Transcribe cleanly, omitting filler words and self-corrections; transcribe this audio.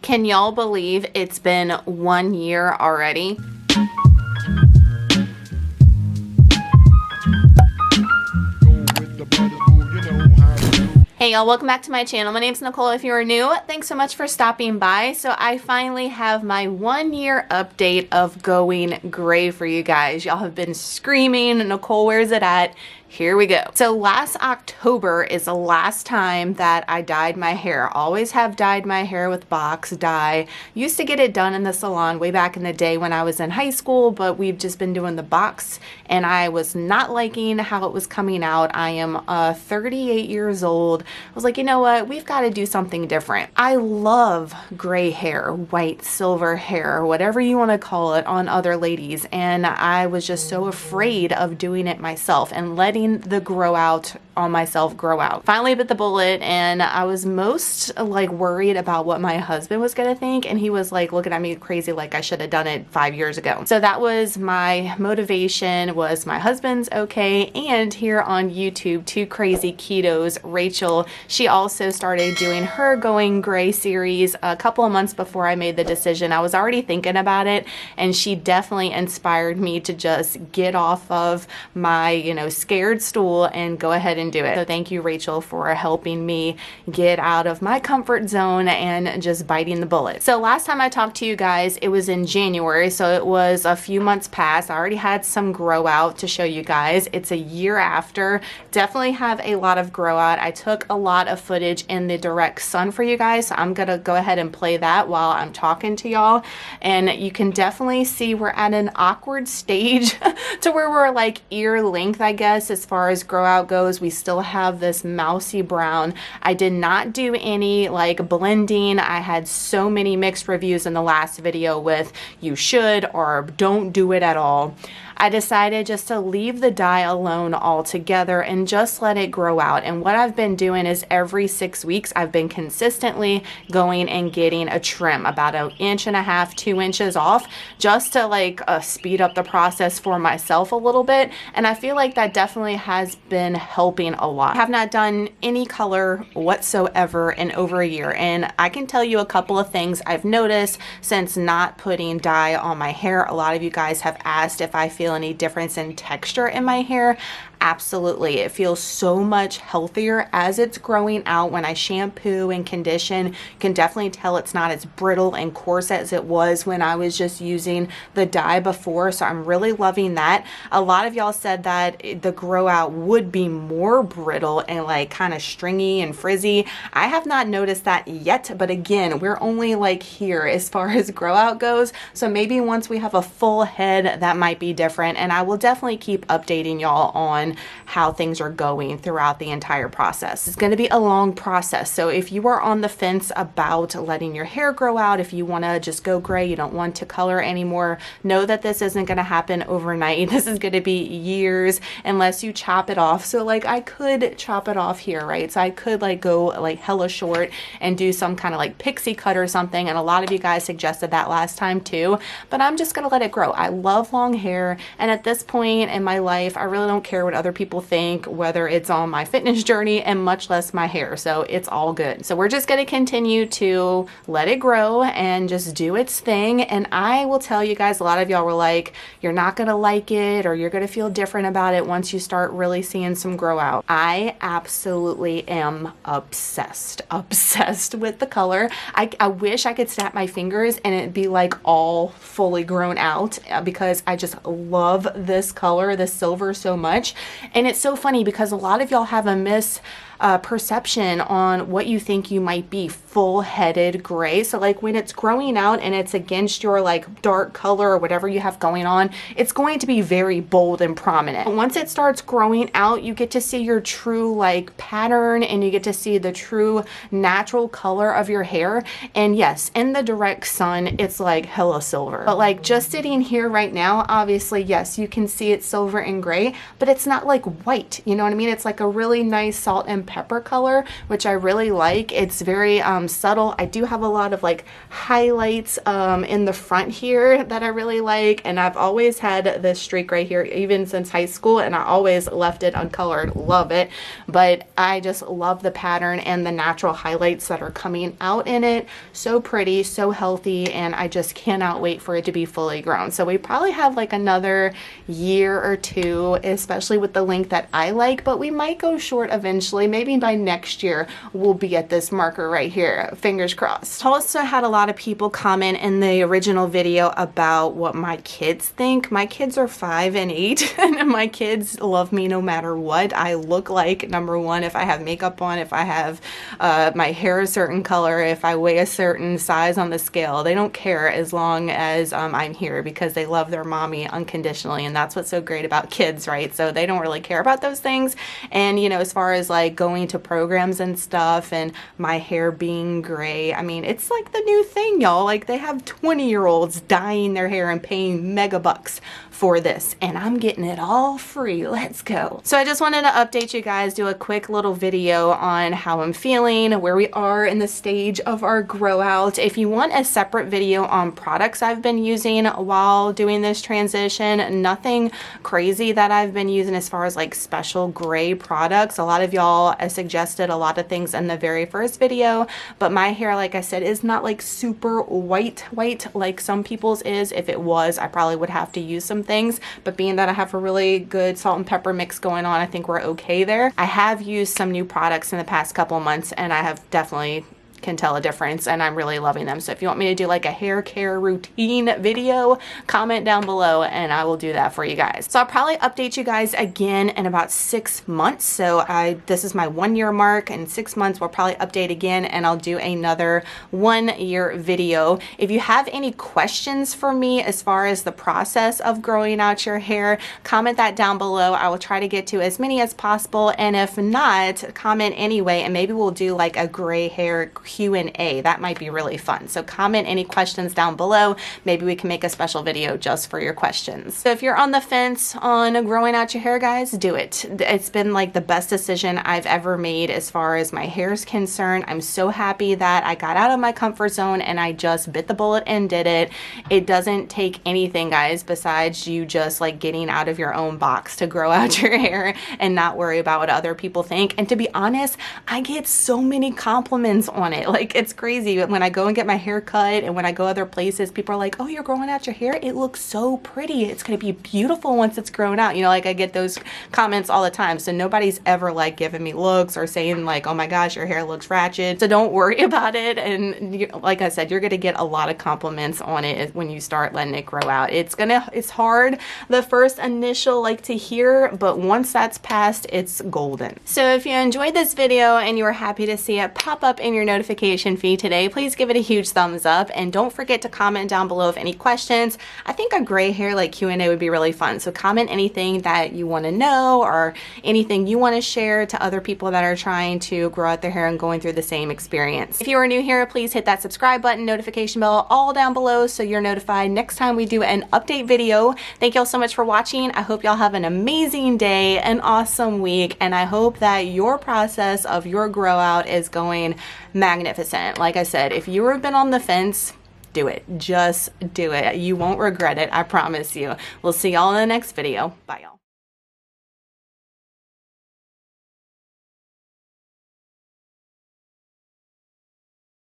Can y'all believe it's been 1 year already? Hey y'all, welcome back to my channel. My name's Nicole. If you are new, thanks so much for stopping by. So I finally have my 1 year update of going gray for you guys. Y'all have been screaming, Nicole, where's it at? Here we go. So last October is the last time that I dyed my hair. Always have dyed my hair with box dye. Used to get it done in the salon way back in the day when I was in high school, but we've just been doing the box and I was not liking how it was coming out. I am 38 years old. I was like, you know what? We've got to do something different. I love gray hair, white, silver hair, whatever you want to call it on other ladies. And I was just so afraid of doing it myself and letting the grow out on myself grow out. Finally bit the bullet, and I was most like worried about what my husband was gonna think, and he was like looking at me crazy like I should have done it 5 years ago. So that was my motivation, was my husband's okay. And here on YouTube, Two Crazy Ketos, Rachel, she also started doing her going gray series a couple of months before I made the decision. I was already thinking about it, and she definitely inspired me to just get off of my, you know, scared stool and go ahead and do it. So thank you, Rachel, for helping me get out of my comfort zone and just biting the bullet. So last time I talked to you guys, it was in January, so it was a few months past. I already had some grow out to show you guys. It's a year after. Definitely have a lot of grow out. I took a lot of footage in the direct sun for you guys, so I'm gonna go ahead and play that while I'm talking to y'all. And you can definitely see we're at an awkward stage to where we're like ear length, I guess, as far as grow out goes. We still have this mousy brown. I did not do any like blending. I had so many mixed reviews in the last video with you should or don't do it at all. I decided just to leave the dye alone altogether and just let it grow out. And what I've been doing is every 6 weeks, I've been consistently going and getting a trim about 1.5 inches, 2 inches off, just to like speed up the process for myself a little bit. And I feel like that definitely has been helping a lot. I have not done any color whatsoever in over a year. And I can tell you a couple of things I've noticed since not putting dye on my hair. A lot of you guys have asked if I feel any difference in texture in my hair. Absolutely. It feels so much healthier as it's growing out. When I shampoo and condition, you can definitely tell it's not as brittle and coarse as it was when I was just using the dye before. So I'm really loving that. A lot of y'all said that the grow out would be more brittle and like kind of stringy and frizzy. I have not noticed that yet, but again, we're only like here as far as grow out goes. So maybe once we have a full head, that might be different. And I will definitely keep updating y'all on how things are going throughout the entire process. It's going to be a long process. So if you are on the fence about letting your hair grow out, if you want to just go gray, you don't want to color anymore, know that this isn't going to happen overnight. This is going to be years unless you chop it off. So like I could chop it off here, right? So I could like go like hella short and do some kind of like pixie cut or something. And a lot of you guys suggested that last time too, but I'm just going to let it grow. I love long hair. And at this point in my life, I really don't care what other people think, whether it's on my fitness journey and much less my hair. So it's all good. So we're just going to continue to let it grow and just do its thing. And I will tell you guys, a lot of y'all were like, you're not going to like it or you're going to feel different about it once you start really seeing some grow out. I absolutely am obsessed with the color. I wish I could snap my fingers and it'd be like all fully grown out because I just love this color, the silver, so much. And it's so funny because a lot of y'all have a perception on what you think you might be full-headed gray. So like when it's growing out and it's against your like dark color or whatever you have going on, it's going to be very bold and prominent. And once it starts growing out, you get to see your true like pattern and you get to see the true natural color of your hair. And yes, in the direct sun, it's like hella silver. But like just sitting here right now, obviously, yes, you can see it's silver and gray, but it's not like white. You know what I mean? It's like a really nice salt and and pepper color, which I really like. It's very subtle. I do have a lot of like highlights in the front here that I really like, and I've always had this streak right here even since high school, and I always left it uncolored. Love it. But I just love the pattern and the natural highlights that are coming out in it. So pretty, so healthy, and I just cannot wait for it to be fully grown. So we probably have like another year or two, especially with the length that I like, but we might go short eventually. Maybe by next year we'll be at this marker right here. Fingers crossed. I also had a lot of people comment in the original video about what my kids think. My kids are 5 and 8 and my kids love me no matter what I look like. Number one, if I have makeup on, if I have my hair a certain color, if I weigh a certain size on the scale, they don't care as long as I'm here, because they love their mommy unconditionally, and that's what's so great about kids, right? So they don't really care about those things. And you know, as far as like going to programs and stuff and my hair being gray, I mean, it's like the new thing, y'all. Like, they have 20-year-olds dyeing their hair and paying mega bucks for this, and I'm getting it all free. Let's go. So I just wanted to update you guys, do a quick little video on how I'm feeling, where we are in the stage of our grow out. If you want a separate video on products I've been using while doing this transition, nothing crazy that I've been using as far as like special gray products. A lot of y'all suggested a lot of things in the very first video, but my hair, like I said, is not like super white like some people's is. If it was, I probably would have to use some things, but being that I have a really good salt and pepper mix going on, I think we're okay there. I have used some new products in the past couple of months, and I have definitely can tell a difference, and I'm really loving them. So if you want me to do like a hair care routine video, comment down below and I will do that for you guys. So I'll probably update you guys again in about 6 months. So this is my 1 year mark. In 6 months we'll probably update again, and I'll do another 1 year video. If you have any questions for me as far as the process of growing out your hair, comment that down below. I will try to get to as many as possible, and if not, comment anyway, and maybe we'll do like a gray hair Q&A. That might be really fun. So comment any questions down below. Maybe we can make a special video just for your questions. So if you're on the fence on growing out your hair, guys, do it. It's been like the best decision I've ever made as far as my hair is concerned. I'm so happy that I got out of my comfort zone and I just bit the bullet and did it. It doesn't take anything, guys, besides you just like getting out of your own box to grow out your hair and not worry about what other people think. And to be honest, I get so many compliments on it. Like, it's crazy. When I go and get my hair cut and when I go other places, people are like, oh, you're growing out your hair? It looks so pretty. It's going to be beautiful once it's grown out. You know, like I get those comments all the time. So nobody's ever like giving me looks or saying like, oh my gosh, your hair looks ratchet. So don't worry about it. And you, like I said, you're going to get a lot of compliments on it when you start letting it grow out. It's hard the first initial like to hear, but once that's passed, it's golden. So if you enjoyed this video and you were happy to see it pop up in your notification feed today, please give it a huge thumbs up, and don't forget to comment down below if any questions. I think a gray hair like Q&A would be really fun. So comment anything that you want to know or anything you want to share to other people that are trying to grow out their hair and going through the same experience. If you are new here, please hit that subscribe button, notification bell all down below so you're notified next time we do an update video. Thank y'all so much for watching. I hope y'all have an amazing day, an awesome week, and I hope that your process of your grow out is going magnificent. Like I said, if you have been on the fence, do it. Just do it. You won't regret it. I promise you. We'll see y'all in the next video. Bye, y'all.